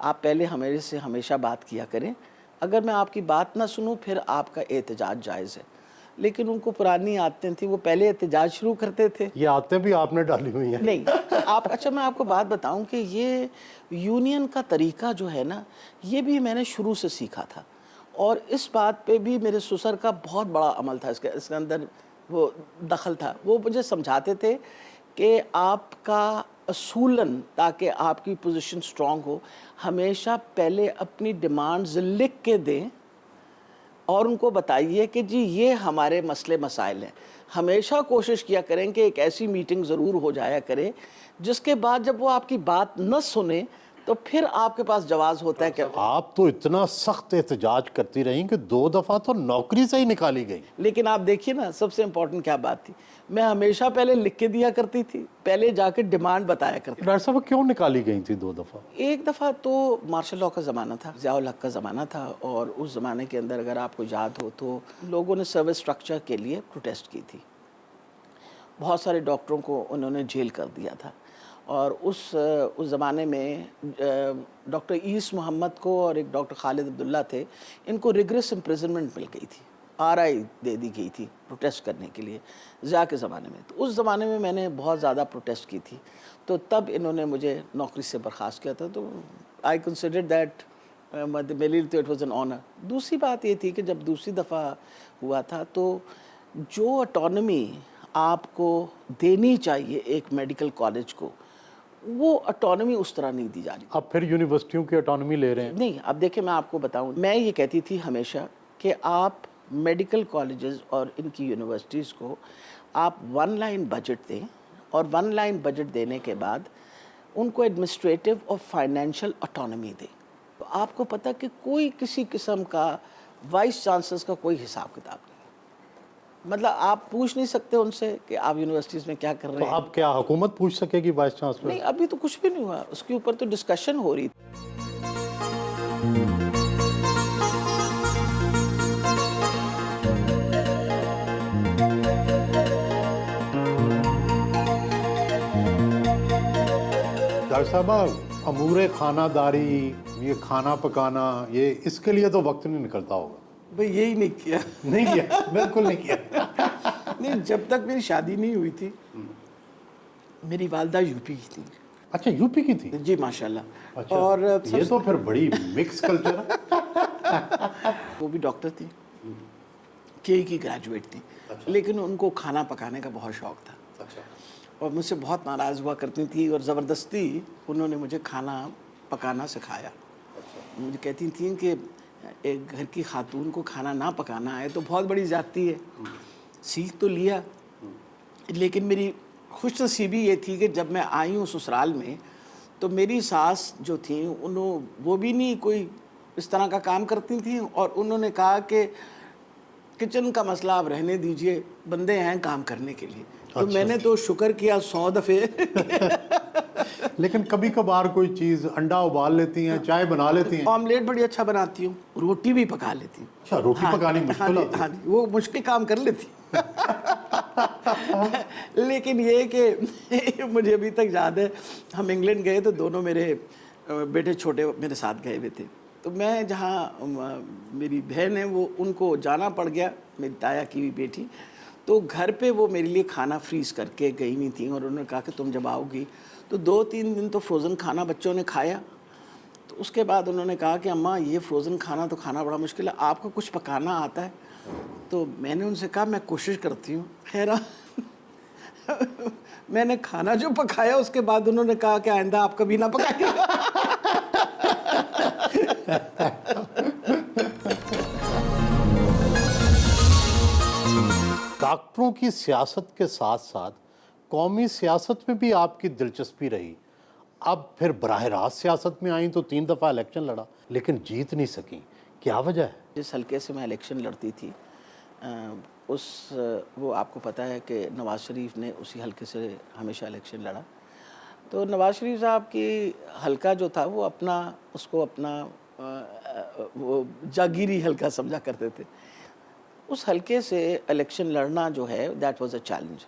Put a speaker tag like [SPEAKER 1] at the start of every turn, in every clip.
[SPEAKER 1] آپ پہلے میرے سے ہمیشہ بات کیا کریں، اگر میں آپ کی بات نہ سنوں پھر آپ کا احتجاج جائز ہے. لیکن ان کو پرانی عادتیں تھیں، وہ پہلے احتجاج شروع کرتے تھے.
[SPEAKER 2] یہ عادتیں بھی آپ نے ڈالی ہوئی ہیں.
[SPEAKER 1] نہیں اچھا میں آپ کو بات بتاؤں کہ یہ یونین کا طریقہ جو ہے نا، یہ بھی میں نے شروع سے سیکھا تھا، اور اس بات پہ بھی میرے سسر کا بہت بڑا عمل تھا، اس کے اندر وہ دخل تھا. وہ مجھے سمجھاتے تھے کہ آپ کا اصولاً تاکہ آپ کی پوزیشن سٹرونگ ہو، ہمیشہ پہلے اپنی ڈیمانڈز لکھ کے دیں اور ان کو بتائیے کہ جی یہ ہمارے مسئلے مسائل ہیں. ہمیشہ کوشش کیا کریں کہ ایک ایسی میٹنگ ضرور ہو جایا کرے جس کے بعد جب وہ آپ کی بات نہ سنیں تو پھر آپ کے پاس جواز ہوتا ہے کہ
[SPEAKER 2] آپ تو اتنا سخت احتجاج کرتی رہیں کہ 2 دفعہ تو نوکری سے ہی نکالی گئی.
[SPEAKER 1] لیکن آپ دیکھیے نا، سب سے امپورٹنٹ کیا بات تھی، میں ہمیشہ پہلے لکھ کے دیا کرتی تھی، پہلے جا کے ڈیمانڈ بتایا کرتی.
[SPEAKER 2] ڈاکٹر صاحب کیوں نکالی گئی تھی 2 دفعہ؟
[SPEAKER 1] ایک دفعہ تو مارشل لاء کا زمانہ تھا، ضیاء الحق کا زمانہ تھا، اور اس زمانے کے اندر اگر آپ کو یاد ہو تو لوگوں نے سروس سٹرکچر کے لیے پروٹیسٹ کی تھی. بہت سارے ڈاکٹروں کو انہوں نے جیل کر دیا تھا، اور اس زمانے میں ڈاکٹر عیس محمد کو اور ایک ڈاکٹر خالد عبداللہ تھے، ان کو ریگریس امپریزنمنٹ مل گئی تھی، RI دے دی گئی تھی پروٹیسٹ کرنے کے لیے ضیاء کے زمانے میں. تو اس زمانے میں نے بہت زیادہ پروٹیسٹ کی تھی، تو تب انہوں نے مجھے نوکری سے برخاست کیا تھا. تو آئی کنسیڈر دیٹ میرے لیے اٹ واز این آنر. دوسری بات یہ تھی کہ جب دوسری دفعہ ہوا تھا تو جو اٹانومی آپ کو دینی چاہیے ایک میڈیکل کالج کو، وہ اٹانومی اس طرح نہیں دی جا رہی.
[SPEAKER 2] اب پھر یونیورسٹیوں کی اٹانومی لے رہے ہیں.
[SPEAKER 1] نہیں، اب دیکھیں میں آپ کو بتاؤں، میں یہ کہتی تھی ہمیشہ کہ آپ میڈیکل کالجز اور ان کی یونیورسٹیز کو آپ 1 لائن بجٹ دیں، اور 1 لائن بجٹ دینے کے بعد ان کو ایڈمنسٹریٹو اور فائنینشیل اٹانومی دیں. تو آپ کو پتہ کہ کوئی کسی قسم کا وائس چانسلرز کا کوئی حساب کتاب نہیں، مطلب آپ پوچھ نہیں سکتے ان سے کہ آپ یونیورسٹیز میں کیا کر رہے
[SPEAKER 2] تو
[SPEAKER 1] ہیں.
[SPEAKER 2] اب کیا حکومت پوچھ سکے گی وائس چانسلر؟
[SPEAKER 1] نہیں، ابھی تو کچھ بھی نہیں ہوا، اس کے اوپر تو ڈسکشن ہو رہی تھی.
[SPEAKER 2] ڈاکٹر صاحب امور خانہ داری، یہ کھانا پکانا، یہ اس کے لیے تو وقت نہیں نکلتا ہوگا.
[SPEAKER 1] بھئی یہی نہیں کیا.
[SPEAKER 2] نہیں کیا، بالکل نہیں کیا.
[SPEAKER 1] نہیں، جب تک میری شادی نہیں ہوئی تھی میری والدہ یو پی کی تھی.
[SPEAKER 2] اچھا یو پی کی تھی؟
[SPEAKER 1] جی ماشاءاللہ.
[SPEAKER 2] اچھا،
[SPEAKER 1] اور
[SPEAKER 2] یہ تو پھر بڑی مکس کلچر ہے.
[SPEAKER 1] وہ بھی ڈاکٹر تھی، کے کی گریجویٹ تھی، لیکن ان کو کھانا پکانے کا بہت شوق تھا، اور مجھ سے بہت ناراض ہوا کرتی تھی، اور زبردستی انہوں نے مجھے کھانا پکانا سکھایا. مجھے کہتی تھیں کہ ایک گھر کی خاتون کو کھانا نہ پکانا ہے تو بہت بڑی زیادتی ہے. سیکھ تو لیا، لیکن میری خوش نصیبی یہ تھی کہ جب میں آئی ہوں سسرال میں تو میری ساس جو تھیں وہ بھی نہیں کوئی اس طرح کا کام کرتی تھیں، اور انہوں نے کہا کہ کچن کا مسئلہ آپ رہنے دیجئے، بندے ہیں کام کرنے کے لیے. تو میں نے تو شکر کیا 100 دفعے.
[SPEAKER 2] لیکن کبھی کبھار کوئی چیز، انڈا ابال لیتی ہیں، چائے بنا لیتی ہیں.
[SPEAKER 1] آملیٹ بڑی اچھا بناتی ہوں، روٹی بھی پکا لیتی ہوں.
[SPEAKER 2] اچھا، روٹی پکانی مشکل ہوتی ہے.
[SPEAKER 1] ہاں جی، وہ مشکل کام کر لیتی. لیکن یہ کہ مجھے ابھی تک یاد ہے، ہم انگلینڈ گئے تو دونوں میرے بیٹے چھوٹے میرے ساتھ گئے ہوئے تھے. تو میں جہاں میری بہن ہے وہ ان کو جانا پڑ گیا، میری تایا کی بھی بیٹی، تو گھر پہ وہ میرے لیے کھانا فریز کر کے گئی ہوئی تھیں، اور انہوں نے کہا کہ تم جب آؤ گی تو 2-3 دن تو فروزن کھانا بچوں نے کھایا. تو اس کے بعد انہوں نے کہا کہ اماں یہ فروزن کھانا تو کھانا بڑا مشکل ہے، آپ کو کچھ پکانا آتا ہے؟ تو میں نے ان سے کہا میں کوشش کرتی ہوں. خیر میں نے کھانا جو پکایا اس کے بعد انہوں نے کہا کہ آئندہ آپ کبھی نہ پکائیے گا.
[SPEAKER 2] ڈاکٹروں کی سیاست کے ساتھ ساتھ قومی سیاست میں بھی آپ کی دلچسپی رہی. اب پھر براہ راست سیاست میں آئیں تو 3 دفعہ الیکشن لڑا لیکن جیت نہیں سکیں، کیا وجہ ہے؟
[SPEAKER 1] جس حلقے سے میں الیکشن لڑتی تھی وہ آپ کو پتہ ہے کہ نواز شریف نے اسی حلقے سے ہمیشہ الیکشن لڑا. تو نواز شریف صاحب کی حلقہ جو تھا وہ اس کو اپنا وہ جاگیری حلقہ سمجھا کرتے تھے. اس حلقے سے الیکشن لڑنا جو ہے دیٹ واز اے چیلنج،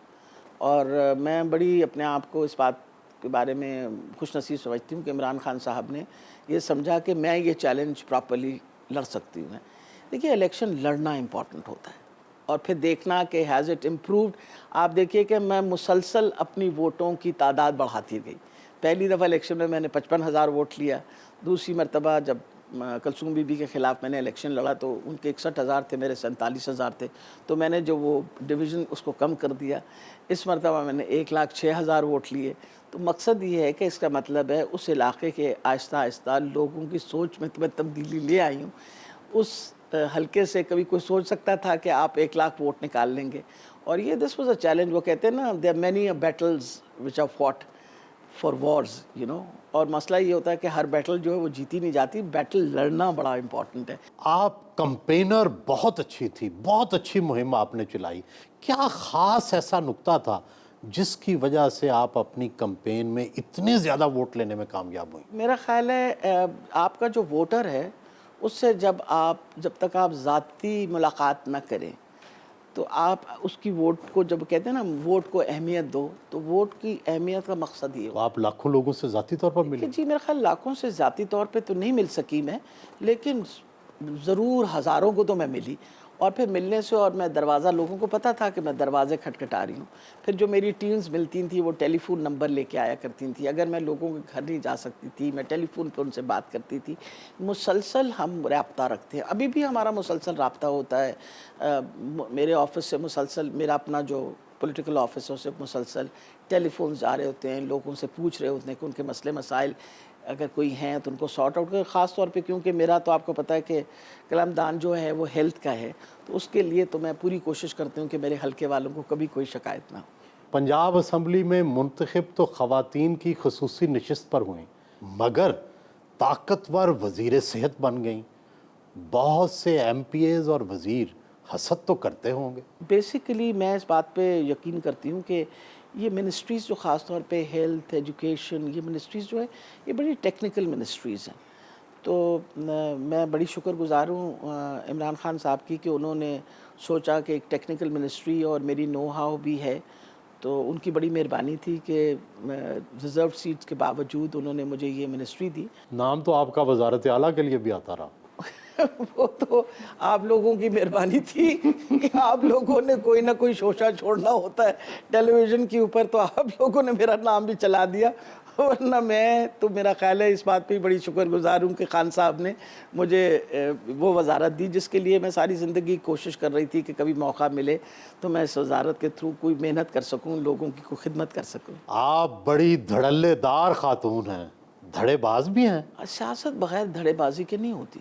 [SPEAKER 1] اور میں بڑی اپنے آپ کو اس بات کے بارے میں خوش نصیب سمجھتی ہوں کہ عمران خان صاحب نے یہ سمجھا کہ میں یہ چیلنج پراپرلی لڑ سکتی ہوں. دیکھیے الیکشن لڑنا امپورٹنٹ ہوتا ہے اور پھر دیکھنا کہ ہیز اٹ امپرووڈ. آپ دیکھیے کہ میں مسلسل اپنی ووٹوں کی تعداد بڑھاتی گئی. پہلی دفعہ الیکشن میں نے 55,000 ووٹ لیا. دوسری مرتبہ جب کلثوم بی بی کے خلاف میں نے الیکشن لڑا تو ان کے 61,000 تھے, میرے 47,000 تھے, تو میں نے جو وہ ڈویژن اس کو کم کر دیا. اس مرتبہ میں نے 1,06,000 ووٹ لیے. تو مقصد یہ ہے کہ اس کا مطلب ہے اس علاقے کے آہستہ آہستہ لوگوں کی سوچ میں میں تبدیلی لے آئی ہوں. اس حلقے سے کبھی کوئی سوچ سکتا تھا کہ آپ 1,00,000 ووٹ نکال لیں گے؟ اور یہ دس واز اے چیلنج. وہ کہتے ہیں نا there are many battles which are fought for wars اور مسئلہ یہ ہوتا ہے کہ ہر بیٹل جو ہے وہ جیتی نہیں جاتی, بیٹل لڑنا بڑا امپورٹنٹ ہے.
[SPEAKER 2] آپ کمپینر بہت اچھی تھی, بہت اچھی مہم آپ نے چلائی. کیا خاص ایسا نقطہ تھا جس کی وجہ سے آپ اپنی کمپین میں اتنے زیادہ ووٹ لینے میں کامیاب ہوئیں؟
[SPEAKER 1] میرا خیال ہے آپ کا جو ووٹر ہے اس سے جب تک آپ ذاتی ملاقات نہ کریں تو آپ اس کی ووٹ کو, جب کہتے ہیں نا ووٹ کو اہمیت دو, تو ووٹ کی اہمیت کا مقصد یہ
[SPEAKER 2] تو آپ لاکھوں لوگوں سے ذاتی طور پر ملے؟
[SPEAKER 1] جی میرا خیال لاکھوں سے ذاتی طور پہ تو نہیں مل سکی میں, لیکن ضرور ہزاروں کو تو میں ملی. اور پھر ملنے سے, اور میں دروازہ, لوگوں کو پتہ تھا کہ میں دروازے کھٹکھٹا رہی ہوں. پھر جو میری ٹیمز ملتی تھیں وہ ٹیلی فون نمبر لے کے آیا کرتی تھیں. اگر میں لوگوں کے گھر نہیں جا سکتی تھی میں ٹیلی فون پہ ان سے بات کرتی تھی. مسلسل ہم رابطہ رکھتے ہیں, ابھی بھی ہمارا مسلسل رابطہ ہوتا ہے. میرے آفس سے مسلسل, میرا اپنا جو پولیٹیکل آفسوں سے مسلسل ٹیلی فونز جا رہے ہوتے ہیں, لوگوں سے پوچھ رہے ہوتے ہیں کہ ان کے مسئلے مسائل اگر کوئی ہیں تو ان کو سارٹ آؤٹ کریں. خاص طور پہ کیونکہ میرا تو آپ کو پتہ ہے کہ قلم دان جو ہے وہ ہیلتھ کا ہے, تو اس کے لیے تو میں پوری کوشش کرتی ہوں کہ میرے حلقے والوں کو کبھی کوئی شکایت نہ ہو.
[SPEAKER 2] پنجاب اسمبلی میں منتخب تو خواتین کی خصوصی نشست پر ہوئیں, مگر طاقتور وزیر صحت بن گئیں. بہت سے ایم پی ایز اور وزیر حسد تو کرتے ہوں گے.
[SPEAKER 1] بیسیکلی میں اس بات پہ یقین کرتی ہوں کہ یہ منسٹریز جو خاص طور پہ ہیلتھ, ایجوکیشن, یہ منسٹریز جو ہے یہ بڑی ٹیکنیکل منسٹریز ہیں. تو میں بڑی شکر گزار ہوں عمران خان صاحب کی کہ انہوں نے سوچا کہ ایک ٹیکنیکل منسٹری اور میری نو ہاؤ بھی ہے, تو ان کی بڑی مہربانی تھی کہ ریزرو سیٹس کے باوجود انہوں نے مجھے یہ منسٹری دی.
[SPEAKER 2] نام تو آپ کا وزارت اعلیٰ کے لیے بھی آتا رہا.
[SPEAKER 1] وہ تو آپ لوگوں کی مہربانی تھی کہ آپ لوگوں نے کوئی نہ کوئی شوشہ چھوڑنا ہوتا ہے ٹیلی ویژن کے اوپر, تو آپ لوگوں نے میرا نام بھی چلا دیا. ورنہ میں تو, میرا خیال ہے اس بات پہ بڑی شکر گزار ہوں کہ خان صاحب نے مجھے وہ وزارت دی جس کے لیے میں ساری زندگی کوشش کر رہی تھی کہ کبھی موقع ملے تو میں اس وزارت کے تھرو کوئی محنت کر سکوں, لوگوں کی کوئی خدمت کر سکوں.
[SPEAKER 2] آپ بڑی دھڑلے دار خاتون ہیں, دھڑے باز بھی ہیں.
[SPEAKER 1] سیاست بغیر دھڑے بازی کے نہیں ہوتی.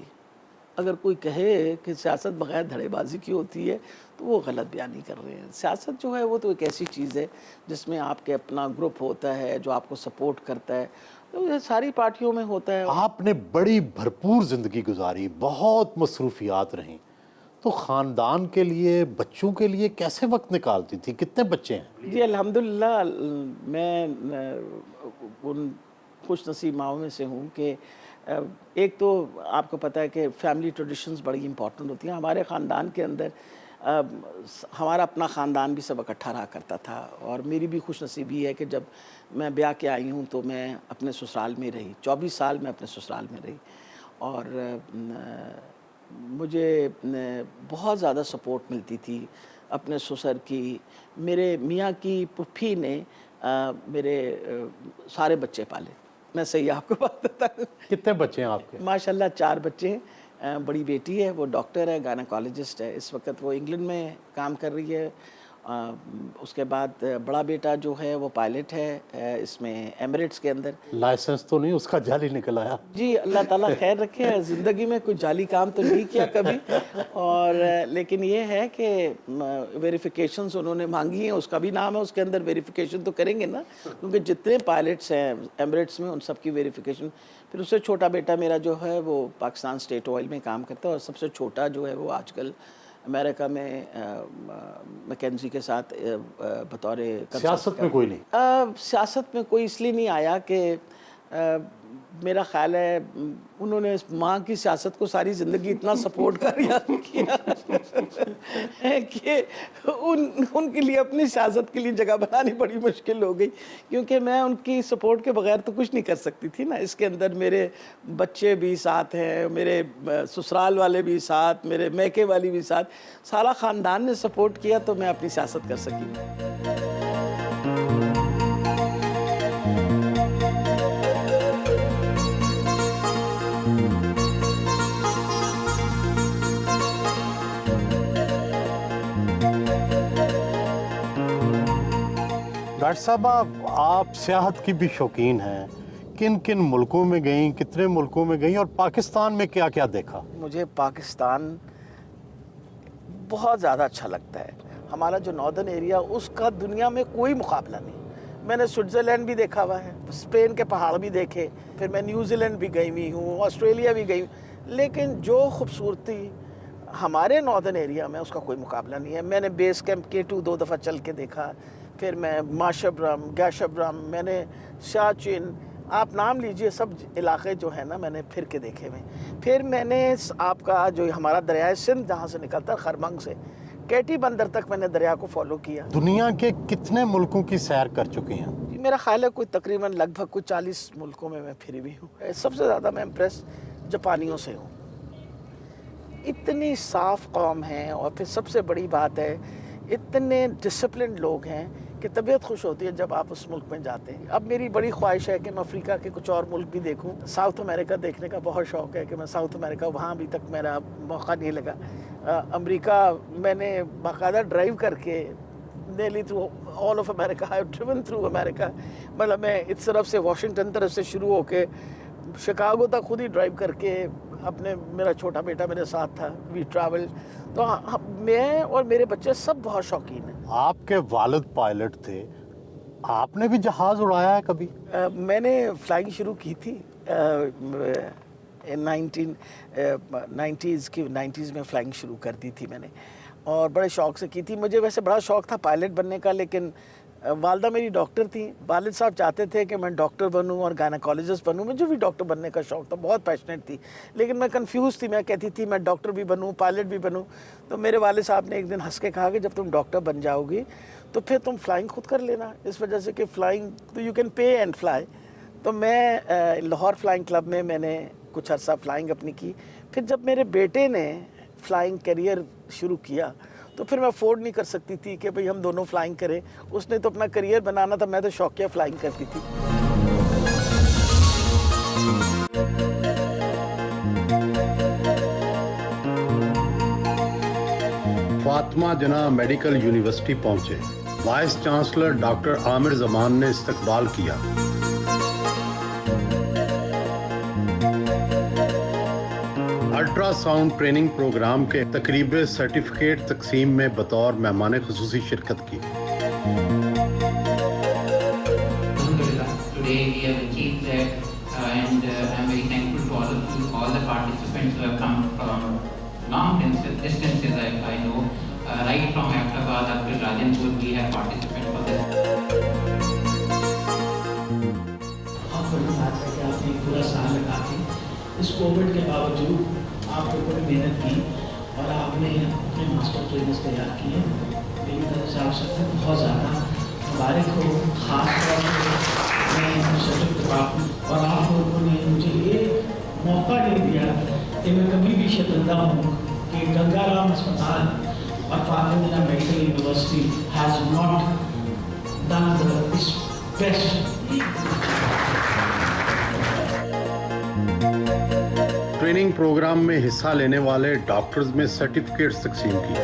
[SPEAKER 1] اگر کوئی کہے کہ سیاست بغیر دھڑے بازی کی ہوتی ہے تو وہ غلط بیانی کر رہے ہیں. سیاست جو ہے وہ تو ایک ایسی چیز ہے جس میں آپ کے اپنا گروپ ہوتا ہے جو آپ کو سپورٹ کرتا ہے, تو یہ ساری پارٹیوں میں ہوتا ہے.
[SPEAKER 2] آپ نے بڑی بھرپور زندگی گزاری, بہت مصروفیات رہیں, تو خاندان کے لیے, بچوں کے لیے کیسے وقت نکالتی تھی؟ کتنے بچے ہیں؟
[SPEAKER 1] جی الحمدللہ میں ان خوش نصیب ماؤں میں سے ہوں کہ ایک تو آپ کو پتہ ہے کہ فیملی ٹریڈیشنز بڑی امپورٹنٹ ہوتی ہیں. ہمارے خاندان کے اندر ہمارا اپنا خاندان بھی سب اکٹھا رہا کرتا تھا, اور میری بھی خوش نصیبی ہے کہ جب میں بیاہ کے آئی ہوں تو میں اپنے سسرال میں رہی. 24 سال میں اپنے سسرال میں رہی, اور مجھے بہت زیادہ سپورٹ ملتی تھی اپنے سسر کی. میرے میاں کی پھوپھی نے میرے سارے بچے پالے. میں صحیح آپ کو بات بتاؤں,
[SPEAKER 2] کتنے بچے ہیں آپ کے؟
[SPEAKER 1] ماشاءاللہ 4 بچے ہیں. بڑی بیٹی ہے, وہ ڈاکٹر ہے, گائناکالوجسٹ ہے, اس وقت وہ انگلینڈ میں کام کر رہی ہے. اس کے بعد بڑا بیٹا جو ہے وہ پائلٹ ہے اس میں ایمریٹس کے اندر.
[SPEAKER 2] لائسنس تو نہیں اس کا جعلی نکل آیا؟
[SPEAKER 1] جی اللہ تعالیٰ خیر رکھے, زندگی میں کوئی جعلی کام تو نہیں کیا کبھی, اور لیکن یہ ہے کہ ویریفیکیشنز انہوں نے مانگی ہیں, اس کا بھی نام ہے اس کے اندر, ویریفیکیشن تو کریں گے نا, کیونکہ جتنے پائلٹس ہیں ایمریٹس میں ان سب کی ویریفیکیشن. پھر اس سے چھوٹا بیٹا میرا جو ہے وہ پاکستان اسٹیٹ آئل میں کام کرتا ہے, اور سب سے چھوٹا جو ہے وہ آج کل امریکہ میں میکنزی کے ساتھ بطور
[SPEAKER 2] سیاست میں کوئی نہیں؟
[SPEAKER 1] سیاست میں کوئی اس لیے نہیں آیا کہ میرا خیال ہے انہوں نے ماں کی سیاست کو ساری زندگی اتنا سپورٹ کیا کہ ان کے لیے اپنی سیاست کے لیے جگہ بنانی بڑی مشکل ہو گئی، کیونکہ میں ان کی سپورٹ کے بغیر تو کچھ نہیں کر سکتی تھی نا. اس کے اندر میرے بچے بھی ساتھ ہیں، میرے سسرال والے بھی ساتھ، میرے میکے والی بھی ساتھ، سارا خاندان نے سپورٹ کیا تو میں اپنی سیاست کر سکی.
[SPEAKER 2] ڈاکٹر صاحب آپ سیاحت کی بھی شوقین ہیں، کن کن ملکوں میں گئیں، کتنے ملکوں میں گئیں، اور پاکستان میں کیا کیا دیکھا؟
[SPEAKER 1] مجھے پاکستان بہت زیادہ اچھا لگتا ہے. ہمارا جو ناردرن ایریا اس کا دنیا میں کوئی مقابلہ نہیں. میں نے سوئٹزرلینڈ بھی دیکھا ہوا ہے، اسپین کے پہاڑ بھی دیکھے، پھر میں نیوزی لینڈ بھی گئی ہوئی ہوں، آسٹریلیا بھی گئی ہوں، لیکن جو خوبصورتی ہمارے ناردرن ایریا میں اس کا کوئی مقابلہ نہیں ہے. میں نے بیس کیمپ K2 2 دفعہ چل کے دیکھا، پھر میں ماشبرم، گاشبرم، میں نے شاچن، آپ نام لیجئے، سب علاقے جو ہیں نا میں نے پھر کے دیکھے ہوئے. پھر میں نے آپ کا جو ہمارا دریائے سندھ جہاں سے نکلتا ہے خرمنگ سے کیٹی بندر تک میں نے دریا کو فالو کیا.
[SPEAKER 2] دنیا کے کتنے ملکوں کی سیر کر چکے ہیں؟
[SPEAKER 1] میرا خیال ہے کوئی تقریباً لگ بھگ کوئی 40 ملکوں میں پھری بھی ہوں. سب سے زیادہ میں امپریس جاپانیوں سے ہوں. اتنی صاف قوم ہیں، اور پھر سب سے بڑی بات ہے اتنے ڈسپلنڈ لوگ ہیں کہ طبیعت خوش ہوتی ہے جب آپ اس ملک میں جاتے ہیں. اب میری بڑی خواہش ہے کہ میں افریقہ کے کچھ اور ملک بھی دیکھوں. ساؤتھ امریکہ دیکھنے کا بہت شوق ہے کہ میں ساؤتھ امریکہ، وہاں ابھی تک میرا موقع نہیں لگا. امریکہ میں نے باقاعدہ ڈرائیو کر کے nearly through all of America, I have driven through America. مطلب میں اس طرف سے واشنگٹن طرف سے شروع ہو کے شکاگو تک خود ہی ڈرائیو کر کے، اپنے میرا چھوٹا بیٹا میرے ساتھ تھا، وی ٹریول. تو میں اور میرے بچے سب بہت شوقین ہیں.
[SPEAKER 2] آپ کے والد پائلٹ تھے، آپ نے بھی جہاز اڑایا ہے کبھی؟
[SPEAKER 1] میں نے فلائنگ شروع کی تھی 90s میں فلائنگ شروع کر دی تھی میں نے، اور بڑے شوق سے کی تھی. مجھے ویسے بڑا شوق تھا پائلٹ بننے کا، لیکن والدہ میری ڈاکٹر تھیں. والد صاحب چاہتے تھے کہ میں ڈاکٹر بنوں اور گائنیکالوجسٹ بنوں. مجھے بھی ڈاکٹر بننے کا شوق تھا، بہت پیشنیٹ تھی، لیکن میں کنفیوز تھی. میں کہتی تھی میں ڈاکٹر بھی بنوں، پائلٹ بھی بنوں. تو میرے والد صاحب نے ایک دن ہنس کے کہا کہ جب تم ڈاکٹر بن جاؤ گی تو پھر تم فلائنگ خود کر لینا، اس وجہ سے کہ فلائنگ تو you can pay and fly. تو میں لاہور فلائنگ کلب میں نے کچھ عرصہ فلائنگ اپنی کی. پھر جب میرے بیٹے نے فلائنگ کیریئر شروع کیا تو پھر میں افورڈ نہیں کر سکتی تھی کہ بھئی ہم دونوں فلائنگ کریں. اس نے تو اپنا کیریئر بنانا تھا، میں تو شوقیہ فلائنگ کرتی تھی.
[SPEAKER 2] فاطمہ جناح میڈیکل یونیورسٹی پہنچے، وائس چانسلر ڈاکٹر عامر زمان نے استقبال کیا. الٹرا ساؤنڈ ٹریننگ پروگرام کے تقریب سرٹیفکیٹ تقسیم میں بطور مہمان خصوصی شرکت کی.
[SPEAKER 3] Today we have achieved that, and I'm very thankful to all the participants who have come from long distances. I know right from Ahmedabad up to Rajanpur we have participants for this.
[SPEAKER 4] بہت بڑی بات ہے کہ آپ نے پورا سال لگا کے اس کووڈ کے باوجود آپ کو بڑی محنت کی اور آپ نے اپنے ماسٹر ٹرینرز تیار کیے. میری طرف سے آپ سب کو بہت زیادہ مبارک ہو. خاص طور سے میں سبجیکٹ ڈپارٹمنٹ اور آپ لوگوں نے مجھے یہ موقع نہیں دیا کہ میں کبھی بھی شرمندہ ہوں کہ گنگا رام ہسپتال اور Fatima Jinnah medical university has not done its best.
[SPEAKER 2] Training programme میں حصہ لینے والے ڈاکٹرز میں سرٹیفکیٹس تقسیم کیے.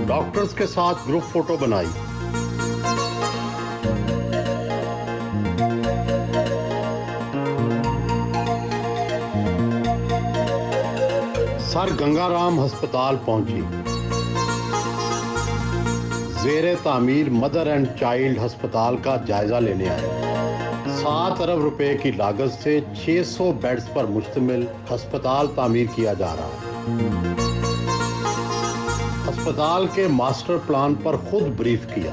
[SPEAKER 2] ڈاکٹرز کے ساتھ گروپ فوٹو بنائی. سر گنگا رام ہسپتال پہنچی. زیر تعمیر مدر اینڈ چائلڈ ہسپتال کا جائزہ لینے آئے. 7 ارب روپے کی لاگت سے 600 بیڈز پر مشتمل ہسپتال تعمیر کیا جا رہا ہے. ہسپتال کے ماسٹر پلان پر خود بریف کیا.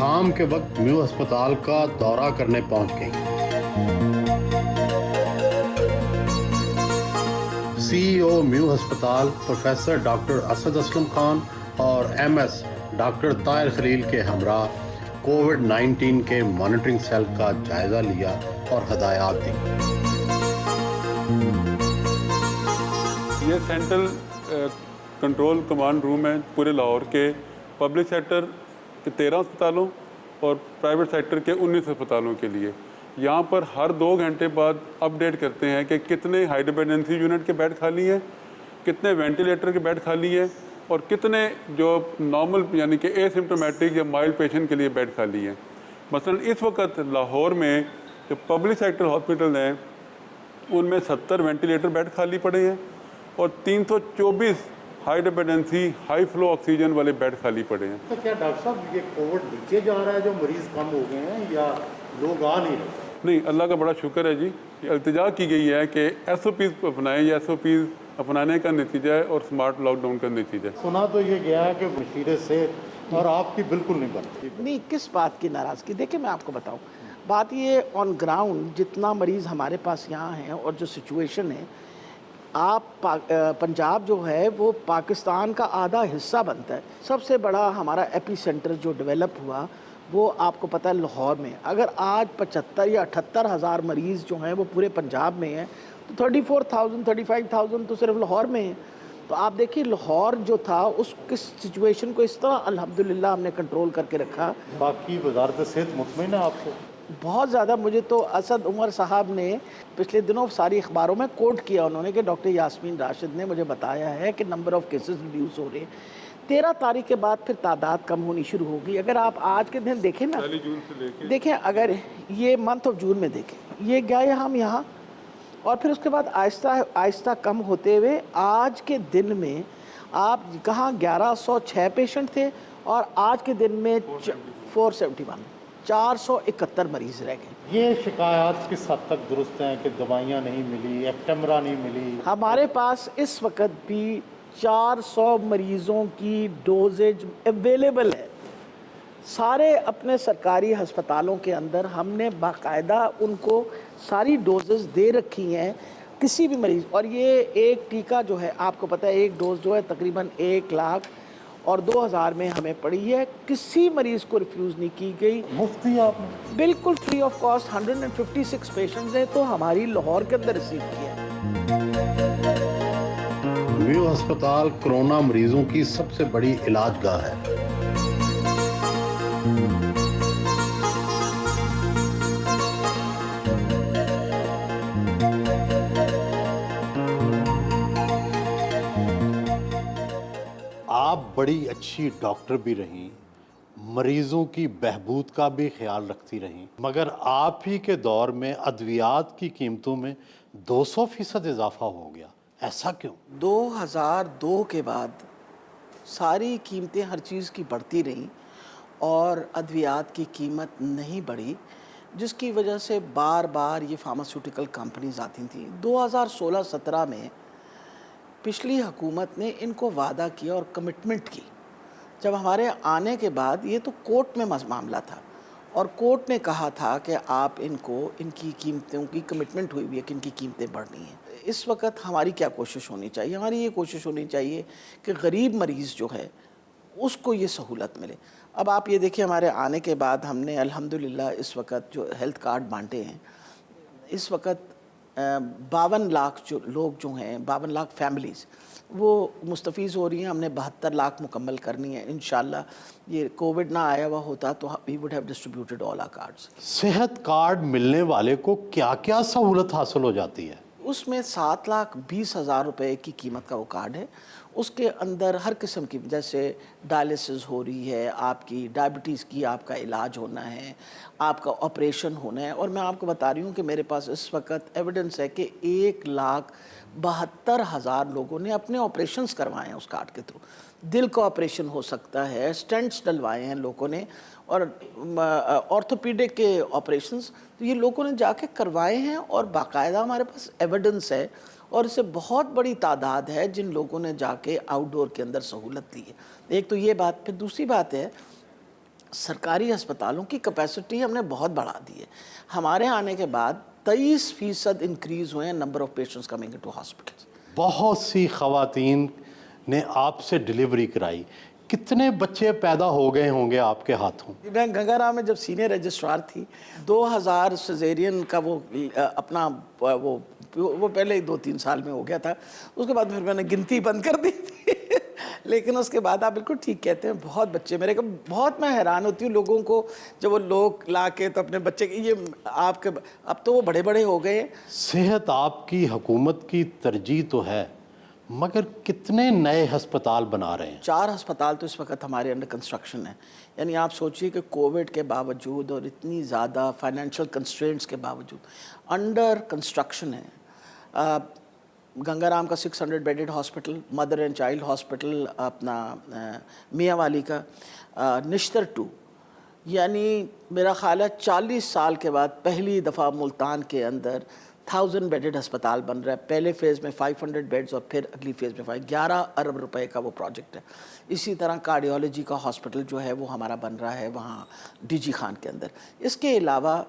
[SPEAKER 2] شام کے وقت میو ہسپتال کا دورہ کرنے پہنچ گئی۔ سی ای او میو ہسپتال پروفیسر ڈاکٹر اسد اسلم خان اور ایم ایس ڈاکٹر طاہر خلیل کے ہمراہ کووڈ-19 کے مانیٹرنگ سیل کا جائزہ لیا اور ہدایات دی۔
[SPEAKER 5] یہ سینٹرل کنٹرول کمانڈ روم ہے پورے لاہور کے پبلک سیکٹر کے 13 اسپتالوں اور پرائیویٹ سیکٹر کے 19 اسپتالوں کے لیے۔ یہاں پر ہر 2 گھنٹے بعد اپ ڈیٹ کرتے ہیں کہ کتنے ہائی ڈیپینڈنسی یونٹ کے بیڈ خالی ہیں، کتنے وینٹیلیٹر کے بیڈ خالی ہیں اور کتنے جو نارمل یعنی کہ اے سمپٹومیٹک یا مائلڈ پیشنٹ کے لیے بیڈ خالی ہیں۔ مثلا اس وقت لاہور میں جو پبلک سیکٹر ہاسپٹل ہیں ان میں 70 وینٹیلیٹر بیڈ خالی پڑے ہیں اور 324 high dependency high flu oxygen والے بیڈ خالی پڑے ہیں۔
[SPEAKER 2] تو کیا ڈاکٹر صاحب یہ کووڈ نیچے جا رہا ہے جو مریض کم ہو گئے ہیں یا لوگ آ نہیں رہے؟
[SPEAKER 5] نہیں، اللہ کا بڑا شکر ہے جی، یہ التجا کی گئی ہے کہ ایس او پیز اپنائیں، یہ ایس او پیز اپنانے کا نتیجہ ہے اور سمارٹ لاک ڈاؤن کا نتیجہ ہے۔
[SPEAKER 2] سنا تو یہ گیا ہے کہ مشیر صحت اور آپ کی بالکل نہیں بنتی۔
[SPEAKER 1] نہیں، کس بات کی ناراضگی؟ دیکھیں میں آپ کو بتاؤں، بات یہ آن گراؤنڈ جتنا مریض ہمارے پاس یہاں ہیں اور جو سچویشن ہے، آپ پنجاب جو ہے وہ پاکستان کا آدھا حصہ بنتا ہے۔ سب سے بڑا ہمارا ایپی سینٹر جو ڈیولپ ہوا وہ آپ کو پتہ ہے لاہور میں۔ اگر آج 75 یا 78 ہزار مریض جو ہیں وہ پورے پنجاب میں ہیں تو 34,000 35,000 تو صرف لاہور میں ہیں۔ تو آپ دیکھیے لاہور جو تھا اس کس سچویشن کو اس طرح الحمدللہ ہم نے کنٹرول کر کے رکھا۔
[SPEAKER 2] باقی وزارت صحت مطمئن ہے آپ سے؟
[SPEAKER 1] بہت زیادہ۔ مجھے تو اسد عمر صاحب نے پچھلے دنوں ساری اخباروں میں کوٹ کیا انہوں نے کہ ڈاکٹر یاسمین راشد نے مجھے بتایا ہے کہ نمبر آف کیسز ریڈیوس ہو رہے ہیں۔ 13 تاریخ کے بعد پھر تعداد کم ہونی شروع ہوگی۔ اگر آپ آج کے دن دیکھیں نا، دیکھیں اگر یہ منتھ آف جون میں دیکھیں، یہ گئے ہم یہاں اور پھر اس کے بعد آہستہ آہستہ کم ہوتے ہوئے آج کے دن میں آپ کہاں 1106 پیشنٹ تھے اور آج کے دن میں 471 471 مریض رہ گئے۔
[SPEAKER 2] یہ شکایات کس حد تک درست ہیں کہ دوائیاں نہیں ملی، ایکٹمرا نہیں ملی؟
[SPEAKER 1] ہمارے پاس اس وقت بھی 400 مریضوں کی ڈوزیج اویلیبل ہے۔ سارے اپنے سرکاری ہسپتالوں کے اندر ہم نے باقاعدہ ان کو ساری ڈوزز دے رکھی ہیں کسی بھی مریض۔ اور یہ ایک ٹیکہ جو ہے آپ کو پتہ ہے ایک ڈوز جو ہے تقریباً 1,00,000 اور 2,000 میں ہمیں پڑی ہے، کسی مریض کو ریفیوز نہیں کی گئی۔
[SPEAKER 2] مفتی آپ نے
[SPEAKER 1] بالکل فری آف کاسٹ 156 پیشنٹس ہیں تو ہماری لاہور کے اندر ریسیو کیا ہے۔
[SPEAKER 2] میو ہسپتال کرونا مریضوں کی سب سے بڑی علاج گاہ ہے۔ آپ بڑی اچھی ڈاکٹر بھی رہیں، مریضوں کی بہبود کا بھی خیال رکھتی رہیں، مگر آپ ہی کے دور میں ادویات کی قیمتوں میں 200% اضافہ ہو گیا، ایسا کیوں؟
[SPEAKER 1] 2002 کے بعد ساری قیمتیں ہر چیز کی بڑھتی رہیں اور ادویات کی قیمت نہیں بڑھی، جس کی وجہ سے بار بار یہ فارماسیوٹیکل کمپنیز آتی تھیں۔ 2016-17 میں پچھلی حکومت نے ان کو وعدہ کیا اور کمٹمنٹ کی۔ جب ہمارے آنے کے بعد یہ تو کورٹ میں معاملہ تھا اور کورٹ نے کہا تھا کہ آپ ان کو ان کی قیمتوں کی کمٹمنٹ ہوئی ہے کہ ان کی قیمتیں بڑھنی ہیں۔ اس وقت ہماری کیا کوشش ہونی چاہیے؟ ہماری یہ کوشش ہونی چاہیے کہ غریب مریض جو ہے اس کو یہ سہولت ملے۔ اب آپ یہ دیکھیں ہمارے آنے کے بعد ہم نے الحمدللہ اس وقت جو ہیلتھ کارڈ بانٹے ہیں، اس وقت 52 لاکھ جو لوگ جو ہیں، 52 لاکھ فیملیز وہ مستفیض ہو رہی ہیں۔ ہم نے 72 لاکھ مکمل کرنی ہے انشاءاللہ۔ یہ کووڈ نہ آیا ہوا ہوتا تو we would have distributed all our cards۔
[SPEAKER 2] صحت کارڈ ملنے والے کو کیا کیا سہولت حاصل ہو جاتی ہے؟
[SPEAKER 1] اس میں 7,20,000 روپے کی قیمت کا وہ کارڈ ہے۔ اس کے اندر ہر قسم کی، جیسے ڈائلسس ہو رہی ہے، آپ کی ڈائبٹیز کی آپ کا علاج ہونا ہے، آپ کا آپریشن ہونا ہے۔ اور میں آپ کو بتا رہی ہوں کہ میرے پاس اس وقت ایویڈنس ہے کہ 1,72,000 لوگوں نے اپنے آپریشنز کروائے ہیں اس کارڈ کے تھرو۔ دل کا آپریشن ہو سکتا ہے، سٹینٹس ڈلوائے ہیں لوگوں نے، اور آرتھوپیڈک کے آپریشنز تو یہ لوگوں نے جا کے کروائے ہیں اور باقاعدہ ہمارے پاس ایویڈنس ہے۔ اور اس سے بہت بڑی تعداد ہے جن لوگوں نے جا کے آؤٹ ڈور کے اندر سہولت لی ہے۔ ایک تو یہ بات، پھر دوسری بات ہے سرکاری ہسپتالوں کی کیپیسٹی ہم نے بہت بڑھا دی ہے. ہمارے آنے کے بعد 23% انکریز ہوئے ہیں number of patients coming into hospitals.
[SPEAKER 2] بہت سی خواتین نے آپ سے ڈلیوری کرائی. کتنے بچے پیدا ہو گئے ہوں گے آپ کے ہاتھوں؟
[SPEAKER 1] میں گنگا رام میں جب سینئر رجسٹرار تھی 2000 سیزیرین کا وہ اپنا وہ پہلے ہی 2-3 سال میں ہو گیا تھا. اس کے بعد پھر میں نے گنتی بند کر دی تھی. لیکن اس کے بعد آپ بالکل ٹھیک کہتے ہیں, بہت بچے میرے کو, بہت میں حیران ہوتی ہوں لوگوں کو جب وہ لوگ لا کے تو اپنے بچے یہ آپ کے اب تو وہ بڑے بڑے ہو گئے.
[SPEAKER 2] صحت آپ کی حکومت کی ترجیح تو ہے, مگر کتنے نئے ہسپتال بنا رہے ہیں؟
[SPEAKER 1] 4 ہسپتال تو اس وقت ہمارے انڈر کنسٹرکشن ہیں. یعنی آپ سوچئے کہ کووڈ کے باوجود اور اتنی زیادہ فائنینشیل کنسٹرینٹس کے باوجود انڈر کنسٹرکشن ہے. گنگا رام کا 600 bedded hospital, mother and child hospital اپنا میاں والی کا, نشتر 2, یعنی میرا خیال ہے 40 سال کے بعد پہلی دفعہ ملتان کے اندر 1000 بیڈڈ ہسپتال بن رہا ہے. پہلے فیز میں 500 بیڈز اور پھر اگلی فیز میں 11 ارب روپے کا وہ پروجیکٹ ہے. اسی طرح کارڈیولوجی کا ہاسپٹل جو ہے وہ ہمارا بن رہا ہے وہاں ڈی جی خان کے اندر. اس کے علاوہ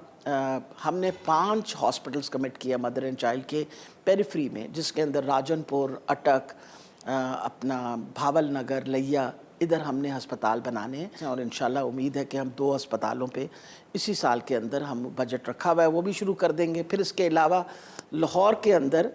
[SPEAKER 1] ہم نے 5 ہاسپٹلس کمٹ کیا مدر اینڈ چائلڈ کے پیریفری میں, جس کے اندر راجن پور, اٹک, اپنا بھاول نگر, لیا, ادھر ہم نے ہسپتال بنانے ہیں. اور انشاءاللہ امید ہے کہ ہم 2 ہسپتالوں پہ اسی سال کے اندر ہم بجٹ رکھا ہوا ہے وہ بھی شروع کر دیں گے. پھر اس کے علاوہ لاہور کے اندر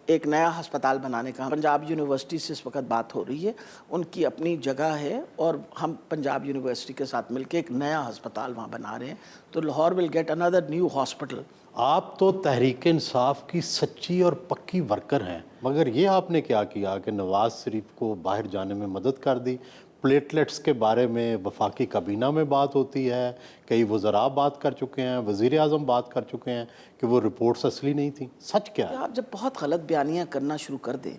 [SPEAKER 1] ایک نیا ہسپتال بنانے کا پنجاب یونیورسٹی سے اس وقت بات ہو رہی ہے. ان کی اپنی جگہ ہے اور ہم پنجاب یونیورسٹی کے ساتھ مل کے ایک نیا ہسپتال وہاں بنا رہے ہیں. تو Lahore will get another new hospital.
[SPEAKER 2] آپ تو تحریک انصاف کی سچی اور پکی ورکر ہیں, مگر یہ آپ نے کیا کیا کہ نواز شریف کو باہر جانے میں مدد کر دی. پلیٹلیٹس کے بارے میں وفاقی کابینہ میں بات ہوتی ہے, کئی وزراء بات کر چکے ہیں, وزیر اعظم بات کر چکے ہیں کہ وہ رپورٹس اصلی نہیں تھیں. سچ کیا ہے؟
[SPEAKER 1] آپ جب بہت غلط بیانیاں کرنا شروع کر دیں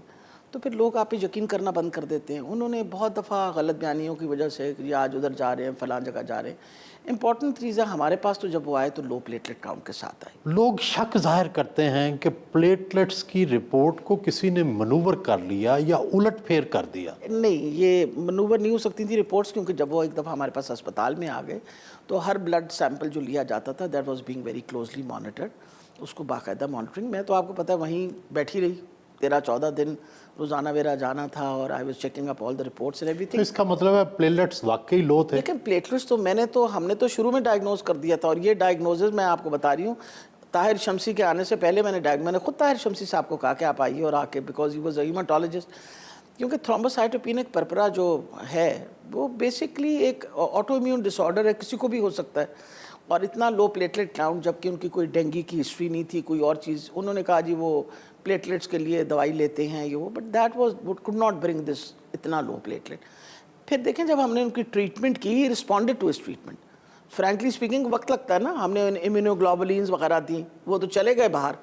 [SPEAKER 1] تو پھر لوگ آپ پہ یقین کرنا بند کر دیتے ہیں. انہوں نے بہت دفعہ غلط بیانیوں کی وجہ سے کہ آج ادھر جا رہے ہیں, فلاں جگہ جا رہے ہیں. امپورٹنٹ چیز ہے ہمارے پاس تو جب وہ آئے تو لو پلیٹلیٹ کاؤنٹ کے ساتھ آئے.
[SPEAKER 2] لوگ شک ظاہر کرتے ہیں کہ پلیٹلیٹس کی رپورٹ کو کسی نے منور کر لیا یا الٹ پھیر کر دیا.
[SPEAKER 1] نہیں, یہ منور نہیں ہو سکتی تھی رپورٹس, کیونکہ جب وہ ایک دفعہ ہمارے پاس اسپتال میں آ گئے تو ہر بلڈ سیمپل جو لیا جاتا تھا that was being very closely monitored. اس کو باقاعدہ مانیٹرنگ, میں تو آپ کو پتہ ہے وہیں بیٹھی رہی 13-14 دن روزانہ میرا جانا تھا اور I was checking up all the reports and everything.
[SPEAKER 2] اس کا مطلب ہے پلیٹلیٹس واقعی لو تھے.
[SPEAKER 1] لیکن پلیٹلیٹس تو ہم نے تو شروع میں ڈائگنوز کر دیا تھا, اور یہ ڈائگنوزز میں آپ کو بتا رہی ہوں طاہر شمسی کے آنے سے پہلے میں نے خود طاہر شمسی صاحب کو کہا کہ آپ آئیے اور آ کے, بیکاز ہی واز اے ہیماٹولوجسٹ. کیونکہ تھرومبوسائٹوپینک پرپرا جو ہے وہ بیسکلی ایک آٹو امیون ڈس آرڈر ہے, کسی کو بھی ہو سکتا ہے. اور اتنا لو پلیٹلیٹ کاؤنٹ, جبکہ ان کی کوئی ڈینگی کی ہسٹری نہیں تھی, کوئی اور چیز. انہوں نے کہا جی وہ پلیٹلیٹس کے لیے دوائی لیتے ہیں یہ وہ, but that was could not bring this اتنا لو پلیٹلیٹ. پھر دیکھیں جب ہم نے ان کی ٹریٹمنٹ کی, رسپونڈیڈ ٹو اس ٹریٹمنٹ. فرینکلی اسپیکنگ وقت لگتا ہے نا, ہم نے امیونوگلوبولینز وغیرہ دیں, وہ تو چلے گئے باہر,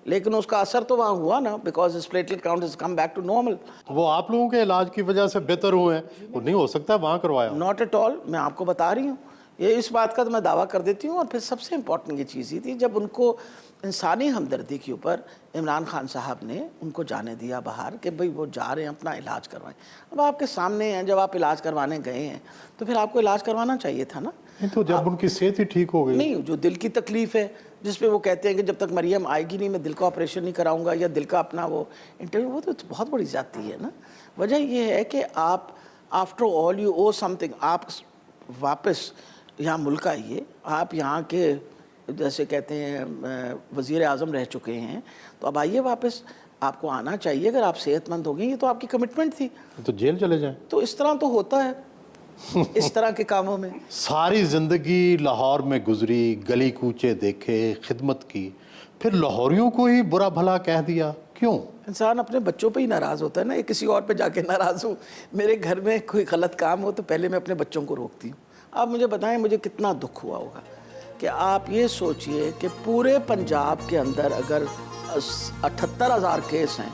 [SPEAKER 1] لیکن اس کا اثر تو وہاں ہوا نا, بیکاز اس platelet count has come back to normal.
[SPEAKER 2] وہ آپ لوگوں کے علاج کی وجہ سے بہتر ہوئے ہیں, وہ نہیں ہو سکتا وہاں کروایا.
[SPEAKER 1] ناٹ ایٹ آل, میں آپ کو بتا رہی ہوں, یہ اس بات کا تو میں دعویٰ کر دیتی ہوں. اور پھر سب سے امپورٹنٹ یہ چیز ہی تھی جب ان کو انسانی ہمدردی کے اوپر عمران خان صاحب نے ان کو جانے دیا باہر کہ بھئی وہ جا رہے ہیں اپنا علاج کروائیں. اب آپ کے سامنے ہیں, جب آپ علاج کروانے گئے ہیں تو پھر آپ کو علاج کروانا چاہیے تھا نا.
[SPEAKER 2] تو جب ان کی صحت ہی ٹھیک ہو گئی,
[SPEAKER 1] نہیں, جو دل کی تکلیف ہے جس پہ وہ کہتے ہیں کہ جب تک مریم آئے گی نہیں میں دل کا آپریشن نہیں کراؤں گا, یا دل کا اپنا وہ انٹرویو, وہ تو بہت بڑی زیادتی ہے نا. وجہ یہ ہے کہ آپ after all you O some thing. آپ واپس یہاں ملک آئیے, آپ یہاں کے جیسے کہتے ہیں وزیر اعظم رہ چکے ہیں, تو اب آئیے واپس, آپ کو آنا چاہیے. اگر آپ صحت مند ہو گئی, یہ تو آپ کی کمٹمنٹ تھی,
[SPEAKER 2] تو جیل چلے جائیں.
[SPEAKER 1] تو اس طرح تو ہوتا ہے اس طرح کے کاموں میں.
[SPEAKER 2] ساری زندگی لاہور میں گزری, گلی کوچے دیکھے, خدمت کی, پھر لاہوریوں کو ہی برا بھلا کہہ دیا, کیوں؟
[SPEAKER 1] انسان اپنے بچوں پہ ہی ناراض ہوتا ہے نا, کسی اور پہ جا کے ناراض ہوں. میرے گھر میں کوئی غلط کام ہو تو پہلے میں اپنے بچوں کو روکتی ہوں. آپ مجھے بتائیں مجھے کتنا دکھ ہوا ہوگا کہ آپ یہ سوچئے کہ پورے پنجاب کے اندر اگر 78,000 کیس ہیں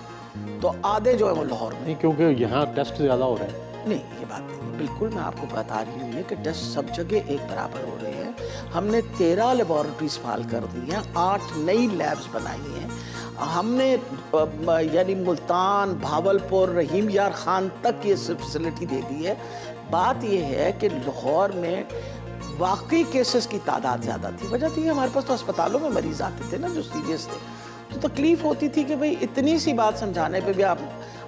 [SPEAKER 1] تو آدھے جو ہے وہ لاہور میں.
[SPEAKER 2] نہیں, کیونکہ یہاں ٹیسٹ زیادہ ہو رہے ہیں.
[SPEAKER 1] نہیں, یہ بات نہیں, بالکل میں آپ کو بتا رہی ہوں یہ کہ ٹیسٹ سب جگہ ایک برابر ہو رہے ہیں. ہم نے 13 لیبارٹریز فعال کر دی ہیں, 8 نئی لیبز بنائی ہیں. ہم نے یعنی ملتان, بھاولپور, رحیم یار خان تک یہ فیسلٹی دے دی ہے. بات یہ ہے کہ لاہور میں واقعی کیسز کی تعداد زیادہ تھی. وجہ تھی ہمارے پاس تو اسپتالوں میں مریض آتے تھے نا جو سیریس تھے, تو تکلیف ہوتی تھی کہ بھئی اتنی سی بات سمجھانے پہ بھی آپ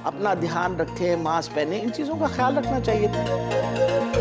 [SPEAKER 1] اپنا دھیان رکھیں, ماسک پہنیں, ان چیزوں کا خیال رکھنا چاہیے تھا.